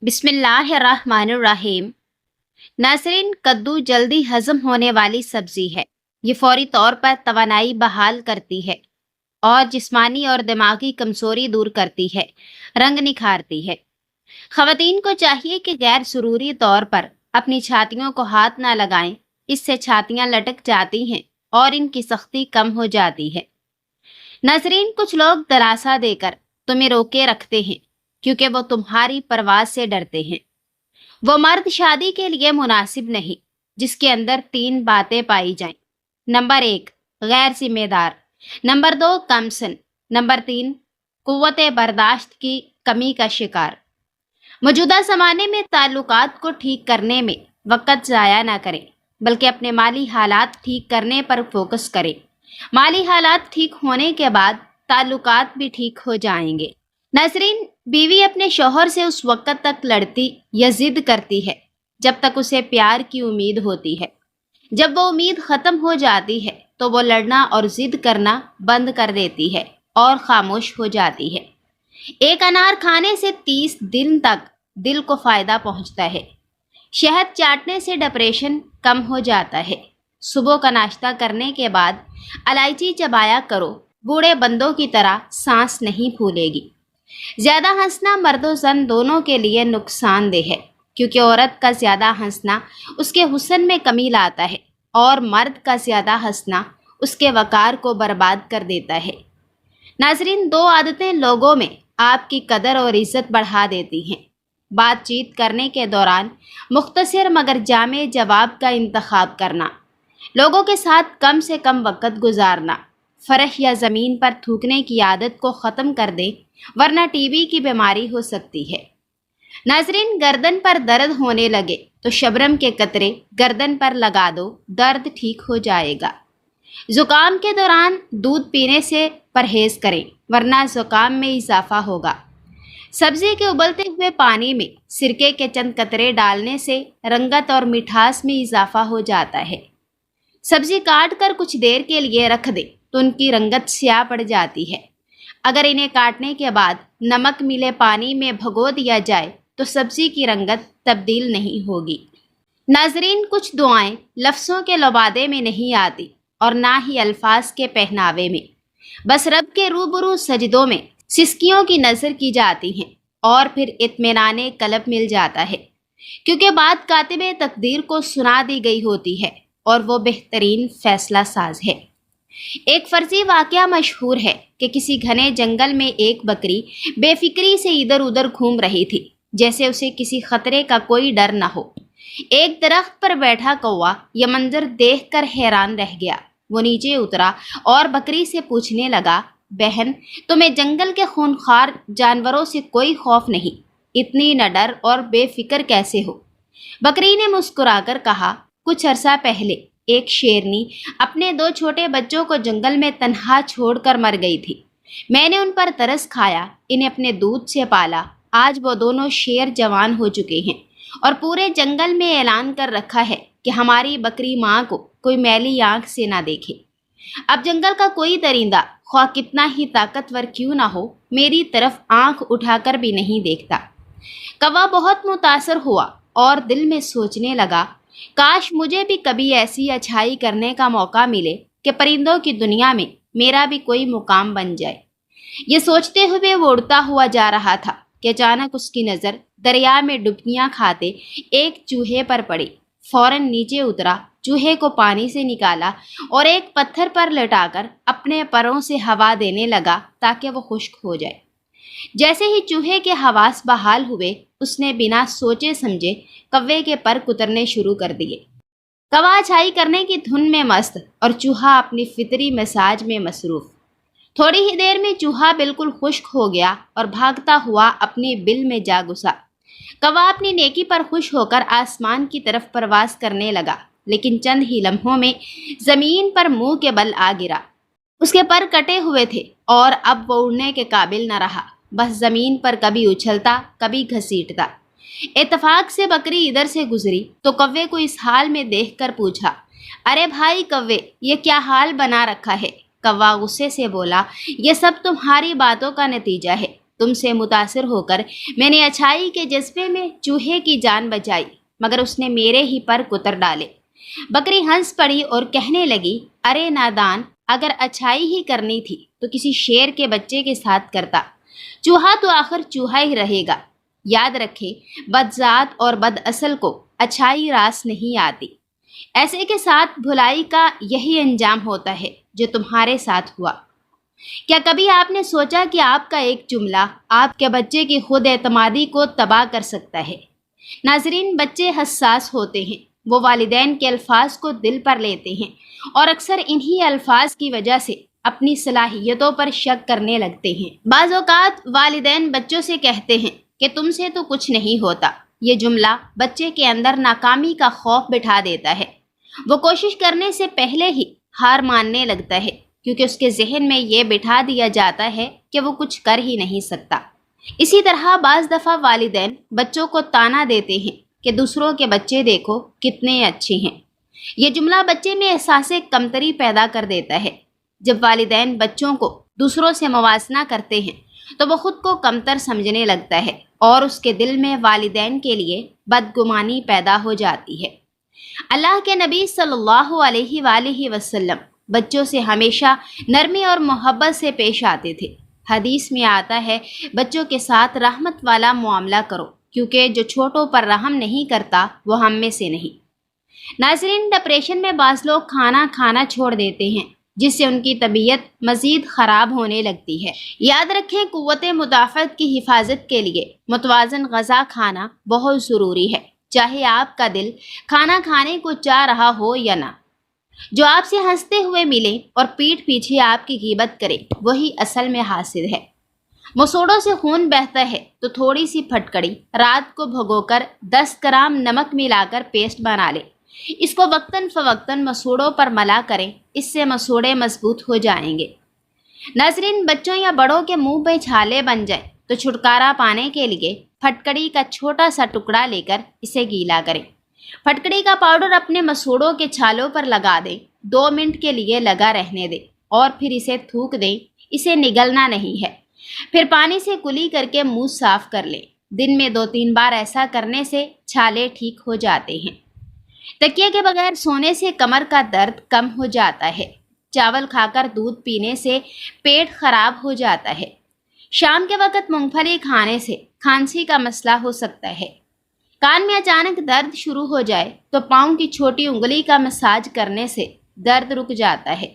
بسم اللہ الرحمن الرحیم۔ ناظرین، کدو جلدی ہضم ہونے والی سبزی ہے۔ یہ فوری طور پر توانائی بحال کرتی ہے اور جسمانی اور دماغی کمزوری دور کرتی ہے، رنگ نکھارتی ہے۔ خواتین کو چاہیے کہ غیر ضروری طور پر اپنی چھاتیوں کو ہاتھ نہ لگائیں، اس سے چھاتیاں لٹک جاتی ہیں اور ان کی سختی کم ہو جاتی ہے۔ ناظرین، کچھ لوگ دلاسا دے کر تمہیں روکے رکھتے ہیں کیونکہ وہ تمہاری پرواز سے ڈرتے ہیں۔ وہ مرد شادی کے لیے مناسب نہیں جس کے اندر 3 باتیں پائی جائیں۔ نمبر 1، غیر ذمہ دار۔ نمبر 2، کم سن۔ نمبر 3، قوت برداشت کی کمی کا شکار۔ موجودہ زمانے میں تعلقات کو ٹھیک کرنے میں وقت ضائع نہ کریں، بلکہ اپنے مالی حالات ٹھیک کرنے پر فوکس کریں۔ مالی حالات ٹھیک ہونے کے بعد تعلقات بھی ٹھیک ہو جائیں گے۔ ناظرین، بیوی اپنے شوہر سے اس وقت تک لڑتی یا ضد کرتی ہے جب تک اسے پیار کی امید ہوتی ہے۔ جب وہ امید ختم ہو جاتی ہے تو وہ لڑنا اور ضد کرنا بند کر دیتی ہے اور خاموش ہو جاتی ہے۔ ایک انار کھانے سے 30 دن تک دل کو فائدہ پہنچتا ہے۔ شہد چاٹنے سے ڈپریشن کم ہو جاتا ہے۔ صبح کا ناشتہ کرنے کے بعد الائچی چبایا کرو، بوڑھے بندوں کی طرح سانس نہیں پھولے گی۔ زیادہ ہنسنا مرد و زن دونوں کے لیے نقصان دہ ہے، کیونکہ عورت کا زیادہ ہنسنا اس کے حسن میں کمی لاتا ہے اور مرد کا زیادہ ہنسنا اس کے وقار کو برباد کر دیتا ہے۔ ناظرین، 2 عادتیں لوگوں میں آپ کی قدر اور عزت بڑھا دیتی ہیں۔ بات چیت کرنے کے دوران مختصر مگر جامع جواب کا انتخاب کرنا، لوگوں کے ساتھ کم سے کم وقت گزارنا، فرش یا زمین پر تھوکنے کی عادت کو ختم کر دیں ورنہ ٹی بی کی بیماری ہو سکتی ہے۔ ناظرین، گردن پر درد ہونے لگے تو شبرم کے قطرے گردن پر لگا دو، درد ٹھیک ہو جائے گا۔ زکام کے دوران دودھ پینے سے پرہیز کریں ورنہ زکام میں اضافہ ہوگا۔ سبزی کے ابلتے ہوئے پانی میں سرکے کے چند قطرے ڈالنے سے رنگت اور مٹھاس میں اضافہ ہو جاتا ہے۔ سبزی کاٹ کر کچھ دیر کے لیے رکھ دیں تو ان کی رنگت سیاہ پڑ جاتی ہے۔ اگر انہیں کاٹنے کے بعد نمک ملے پانی میں بھگو دیا جائے تو سبزی کی رنگت تبدیل نہیں ہوگی۔ ناظرین، کچھ دعائیں لفظوں کے لبادے میں نہیں آتی اور نہ ہی الفاظ کے پہناوے میں، بس رب کے روبرو سجدوں میں سسکیوں کی نظر کی جاتی ہیں اور پھر اطمینان قلب مل جاتا ہے، کیونکہ بات کاتب تقدیر کو سنا دی گئی ہوتی ہے اور وہ بہترین فیصلہ ساز ہے۔ ایک فرضی واقعہ مشہور ہے کہ کسی گھنے جنگل میں ایک بکری بے فکری سے ادھر ادھر گھوم رہی تھی، جیسے اسے کسی خطرے کا کوئی ڈر نہ ہو۔ ایک درخت پر بیٹھا کوا یہ منظر دیکھ کر حیران رہ گیا۔ وہ نیچے اترا اور بکری سے پوچھنے لگا، بہن، تمہیں جنگل کے خونخوار جانوروں سے کوئی خوف نہیں؟ اتنی نہ ڈر اور بے فکر کیسے ہو؟ بکری نے مسکرا کر کہا، کچھ عرصہ پہلے ایک شیرنی اپنے 2 چھوٹے بچوں کو جنگل میں تنہا چھوڑ کر مر گئی تھی۔ میں نے ان پر ترس کھایا، انہیں اپنے دودھ سے پالا۔ آج وہ دونوں شیر جوان ہو چکے ہیں اور پورے جنگل میں اعلان کر رکھا ہے کہ ہماری بکری ماں کو کوئی میلی آنکھ سے نہ دیکھے۔ اب جنگل کا کوئی درندہ، خواہ کتنا ہی طاقتور کیوں نہ ہو، میری طرف آنکھ اٹھا کر بھی نہیں دیکھتا۔ کوا بہت متاثر ہوا اور دل میں سوچنے لگا، کاش مجھے بھی کبھی ایسی اچھائی کرنے کا موقع ملے کہ پرندوں کی دنیا میں میرا بھی کوئی مقام بن جائے۔ یہ سوچتے ہوئے وہ اڑتا ہوا جا رہا تھا کہ اچانک اس کی نظر دریا میں ڈبکیاں کھاتے ایک چوہے پر پڑی۔ فوراً نیچے اترا، چوہے کو پانی سے نکالا اور ایک پتھر پر لٹا کر اپنے پروں سے ہوا دینے لگا تاکہ وہ خشک ہو جائے۔ جیسے ہی چوہے کے حواس بحال ہوئے، اس نے بنا سوچے سمجھے کوے کے پر کترنے شروع کر دیے۔ کوا اچھائی کرنے کی دھن میں مست اور چوہا اپنی فطری مزاج میں مصروف۔ تھوڑی ہی دیر میں چوہا بالکل خشک ہو گیا اور بھاگتا ہوا اپنی بل میں جا گھسا۔ کوا اپنی نیکی پر خوش ہو کر آسمان کی طرف پرواز کرنے لگا، لیکن چند ہی لمحوں میں زمین پر منہ کے بل آ گرا۔ اس کے پر کٹے ہوئے تھے اور اب وہ اڑنے کے قابل نہ رہا، بس زمین پر کبھی اچھلتا کبھی گھسیٹتا۔ اتفاق سے بکری ادھر سے گزری تو کوے کو اس حال میں دیکھ کر پوچھا، ارے بھائی کوے، یہ کیا حال بنا رکھا ہے؟ کوا غصے سے بولا، یہ سب تمہاری باتوں کا نتیجہ ہے۔ تم سے متاثر ہو کر میں نے اچھائی کے جذبے میں چوہے کی جان بچائی، مگر اس نے میرے ہی پر کتر ڈالے۔ بکری ہنس پڑی اور کہنے لگی، ارے نادان، اگر اچھائی ہی کرنی تھی تو کسی شیر کے بچے کے ساتھ کرتا۔ چوہا تو آخر چوہا ہی رہے گا۔ یاد رکھے، بدذات اور بد اصل کو اچھائی راس نہیں آتی۔ ایسے کے ساتھ بھلائی کا یہی انجام ہوتا ہے جو تمہارے ساتھ ہوا۔ کیا کبھی آپ نے سوچا کہ آپ کا ایک جملہ آپ کے بچے کی خود اعتمادی کو تباہ کر سکتا ہے؟ ناظرین، بچے حساس ہوتے ہیں، وہ والدین کے الفاظ کو دل پر لیتے ہیں اور اکثر انہی الفاظ کی وجہ سے اپنی صلاحیتوں پر شک کرنے لگتے ہیں۔ بعض اوقات والدین بچوں سے کہتے ہیں کہ تم سے تو کچھ نہیں ہوتا۔ یہ جملہ بچے کے اندر ناکامی کا خوف بٹھا دیتا ہے۔ وہ کوشش کرنے سے پہلے ہی ہار ماننے لگتا ہے، کیونکہ اس کے ذہن میں یہ بٹھا دیا جاتا ہے کہ وہ کچھ کر ہی نہیں سکتا۔ اسی طرح بعض دفعہ والدین بچوں کو طعنہ دیتے ہیں کہ دوسروں کے بچے دیکھو کتنے اچھے ہیں۔ یہ جملہ بچے میں احساس کمتری پیدا کر دیتا ہے۔ جب والدین بچوں کو دوسروں سے موازنہ کرتے ہیں تو وہ خود کو کمتر سمجھنے لگتا ہے اور اس کے دل میں والدین کے لیے بدگمانی پیدا ہو جاتی ہے۔ اللہ کے نبی صلی اللہ علیہ وآلہ وسلم بچوں سے ہمیشہ نرمی اور محبت سے پیش آتے تھے۔ حدیث میں آتا ہے، بچوں کے ساتھ رحمت والا معاملہ کرو، کیونکہ جو چھوٹوں پر رحم نہیں کرتا وہ ہم میں سے نہیں۔ ناظرین، ڈپریشن میں بعض لوگ کھانا کھانا چھوڑ دیتے ہیں، جس سے ان کی طبیعت مزید خراب ہونے لگتی ہے۔ یاد رکھیں، قوت مدافعت کی حفاظت کے لیے متوازن غذا کھانا بہت ضروری ہے، چاہے آپ کا دل کھانا کھانے کو چاہ رہا ہو یا نہ۔ جو آپ سے ہنستے ہوئے ملے اور پیٹھ پیچھے آپ کی غیبت کرے، وہی اصل میں حاسد ہے۔ مسوڑوں سے خون بہتا ہے تو تھوڑی سی پھٹکڑی رات کو بھگو کر 10 گرام نمک ملا کر پیسٹ بنا لے۔ اس کو وقتاً فوقتاً مسوڑوں پر ملا کریں، اس سے مسوڑے مضبوط ہو جائیں گے۔ ناظرین، بچوں یا بڑوں کے منہ میں چھالے بن جائیں تو چھٹکارا پانے کے لیے پھٹکڑی کا چھوٹا سا ٹکڑا لے کر اسے گیلا کریں۔ پھٹکڑی کا پاؤڈر اپنے مسوڑوں کے چھالوں پر لگا دیں، 2 منٹ کے لیے لگا رہنے دیں اور پھر اسے تھوک دیں۔ اسے نگلنا نہیں ہے۔ پھر پانی سے کلی کر کے منہ صاف کر لیں۔ دن میں 2-3 بار ایسا کرنے سے چھالے ٹھیک ہو جاتے ہیں۔ تکیے کے بغیر سونے سے کمر کا درد کم ہو جاتا ہے۔ چاول کھا کر دودھ پینے سے پیٹ خراب ہو جاتا ہے۔ شام کے وقت مونگ پھلی کھانے سے کھانسی کا مسئلہ ہو سکتا ہے۔ کان میں اچانک درد شروع ہو جائے تو پاؤں کی چھوٹی انگلی کا مساج کرنے سے درد رک جاتا ہے۔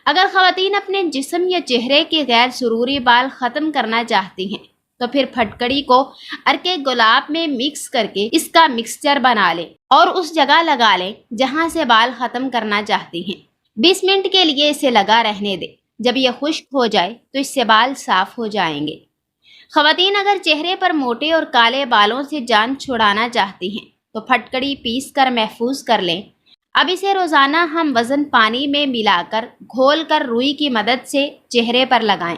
اگر خواتین اپنے جسم یا چہرے کے غیر ضروری بال ختم کرنا چاہتی ہیں تو پھر پھٹکڑی کو ارک گلاب میں مکس کر کے اس کا مکسچر بنا لیں اور اس جگہ لگا لیں جہاں سے بال ختم کرنا چاہتی ہیں۔ 20 منٹ کے لیے اسے لگا رہنے دیں۔ جب یہ خشک ہو جائے تو اس سے بال صاف ہو جائیں گے۔ خواتین اگر چہرے پر موٹے اور کالے بالوں سے جان چھڑانا چاہتی ہیں تو پھٹکڑی پیس کر محفوظ کر لیں۔ اب اسے روزانہ ہم وزن پانی میں ملا کر گھول کر روئی کی مدد سے چہرے پر لگائیں۔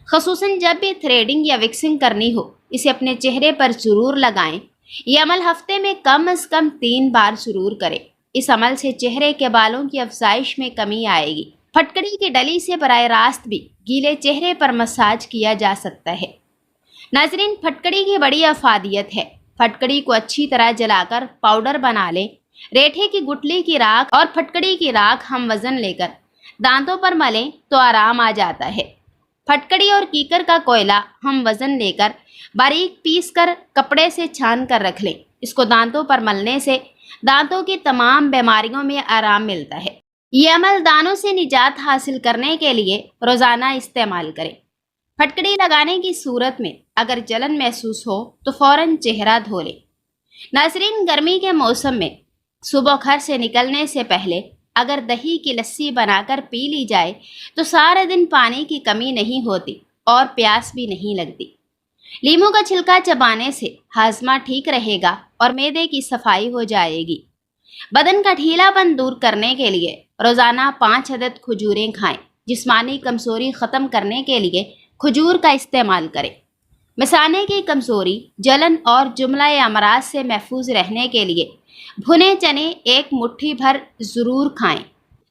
خصوصاً جب بھی تھریڈنگ یا وکسنگ کرنی ہو، اسے اپنے چہرے پر ضرور لگائیں۔ یہ عمل ہفتے میں کم از کم 3 بار ضرور کریں۔ اس عمل سے چہرے کے بالوں کی افزائش میں کمی آئے گی۔ پھٹکڑی کی ڈلی سے براہ راست بھی گیلے چہرے پر مساج کیا جا سکتا ہے۔ ناظرین، پھٹکڑی کی بڑی افادیت ہے۔ پھٹکڑی کو اچھی طرح جلا کر پاؤڈر بنا لیں۔ ریٹھے کی گٹلی کی راکھ اور پھٹکڑی کی راکھ ہم وزن لے کر دانتوں پر ملیں تو آرام آ جاتا ہے۔ پھٹکڑی اور کیکر کا کوئلہ ہم وزن لے کر باریک پیس کر کپڑے سے چھان کر رکھ لیں۔ اس کو دانتوں پر ملنے سے دانتوں کی تمام بیماریوں میں آرام ملتا ہے۔ یہ عمل دانتوں سے نجات حاصل کرنے کے لیے روزانہ استعمال کریں۔ پھٹکڑی لگانے کی صورت میں اگر جلن محسوس ہو تو فوراً چہرہ دھو لیں۔ ناظرین، گرمی کے موسم میں صبح گھر سے نکلنے سے پہلے اگر دہی کی لسی بنا کر پی لی جائے تو سارے دن پانی کی کمی نہیں ہوتی اور پیاس بھی نہیں لگتی۔ لیموں کا چھلکا چبانے سے ہاضمہ ٹھیک رہے گا اور معدے کی صفائی ہو جائے گی۔ بدن کا ڈھیلا پن دور کرنے کے لیے روزانہ 5 عدد کھجوریں کھائیں۔ جسمانی کمزوری ختم کرنے کے لیے کھجور کا استعمال کریں۔ مثانے کی کمزوری، جلن اور جملہ امراض سے محفوظ رہنے کے لیے بھنے چنے 1 مٹھی بھر ضرور کھائیں۔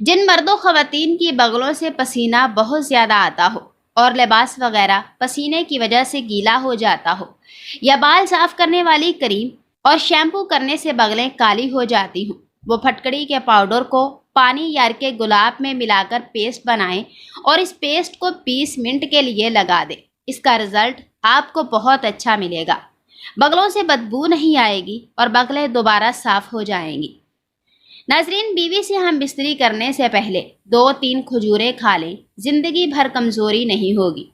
جن مرد و خواتین کی بغلوں سے پسینہ بہت زیادہ آتا ہو اور لباس وغیرہ پسینے کی وجہ سے گیلا ہو جاتا ہو، یا بال صاف کرنے والی کریم اور شیمپو کرنے سے بغلیں کالی ہو جاتی ہوں، وہ پھٹکڑی کے پاؤڈر کو پانی یا کے گلاب میں ملا کر پیسٹ بنائیں اور اس پیسٹ کو 20 منٹ کے لیے لگا دیں۔ اس کا رزلٹ آپ کو بہت اچھا ملے گا، بغلوں سے بدبو نہیں آئے گی اور بغلیں دوبارہ صاف ہو جائیں گی۔ ناظرین، بیوی سے ہم بستری کرنے سے پہلے 2-3 کھجوریں کھا لیں، زندگی بھر کمزوری نہیں ہوگی۔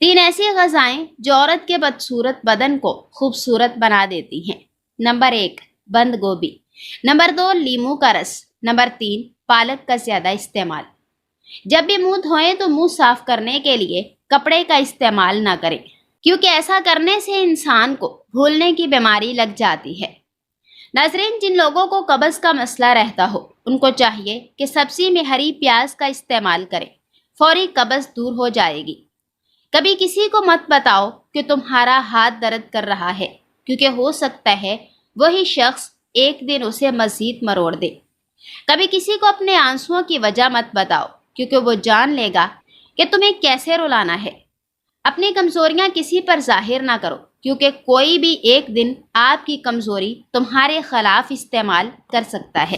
3 ایسی غذائیں جو عورت کے بدصورت بدن کو خوبصورت بنا دیتی ہیں۔ نمبر 1، بند گوبھی۔ نمبر 2، لیموں کا رس۔ نمبر 3، پالک کا زیادہ استعمال۔ جب بھی منہ دھوئیں تو منہ صاف کرنے کے لیے کپڑے کا استعمال نہ کریں، کیونکہ ایسا کرنے سے انسان کو بھولنے کی بیماری لگ جاتی ہے۔ ناظرین، جن لوگوں کو قبض کا مسئلہ رہتا ہو، ان کو چاہیے کہ سبزی میں ہری پیاز کا استعمال کریں، فوری قبض دور ہو جائے گی۔ کبھی کسی کو مت بتاؤ کہ تمہارا ہاتھ درد کر رہا ہے، کیونکہ ہو سکتا ہے وہی شخص ایک دن اسے مزید مروڑ دے۔ کبھی کسی کو اپنے آنسوؤں کی وجہ مت بتاؤ، کیونکہ وہ جان لے گا کہ تمہیں کیسے رلانا ہے۔ اپنی کمزوریاں کسی پر ظاہر نہ کرو، کیونکہ کوئی بھی ایک دن آپ کی کمزوری تمہارے خلاف استعمال کر سکتا ہے۔